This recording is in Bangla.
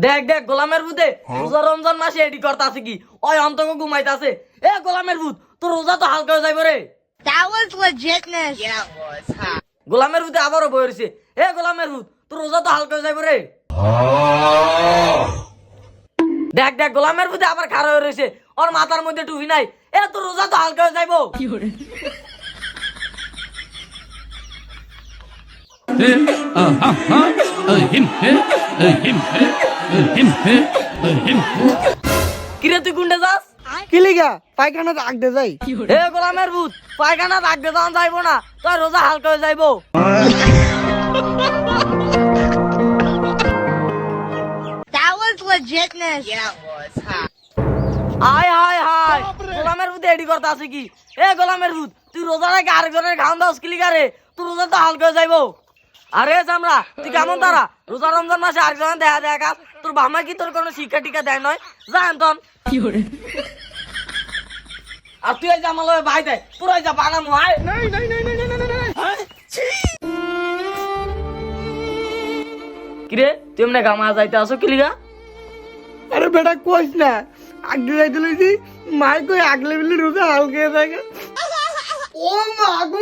দেখ দেখ গোলামের ভূতে রোজা রমজান মাসে এডি করতাছে কি ওই অন্তক ঘুমাইতাছে। এ গোলামের ভূত তোর রোজা তো হালকা হয়ে যাইব রে। That was legitness. Yeah, it was. Huh? গোলামের ভূতে আবারও বইছে। এ গোলামের ভূত তোর রোজা তো হালকা হয়ে যাইব রে। দেখ দেখ গোলামের ভূতে আবার খাড়া হয়ে রয়েছে, ওর মাথার মধ্যে টুপি নাই। এ তোর রোজা তো হালকা হয়ে যাইব। কিরে তুই কুন্ডে যাস? কি লিগা পায়খানা রাখতে যাই। এ গোলামের ভূত পায়খানা রাখতে যাওয়া যাইব না, তোর রোজা হালকা হয়ে যাইব। That was legitness. Yeah, it was. Huh? আয় হায় হায় গোলামের ভূত এডি করতে আছে কি। এ গোলামের ভূত তুই রোজা রেখে আরেকজনের খাওয়ান দাও কিলিগারে, তোর রোজা তো হালকা হয়ে যাইব। আরে চামড়া তুই কেমন তারা রোজা রমজান মাসে আরেকজনের দেখা দেখা, তোর বাবা কি তোর কোনো শিক্ষা টিকা দেয় নয়? যা এন্তন। আর তুই এই যে আমার লগে ভাই দেয় পুরাই যা বানামু। আয় কিরে তুই এমনি গামা যাইতে আসো কিলিগা? আরে বেটা কইস না, আগলে যাইতে লইছি মাই কই আগলে বিলে রোজা হালকা হয়ে থাকে। ও মা গো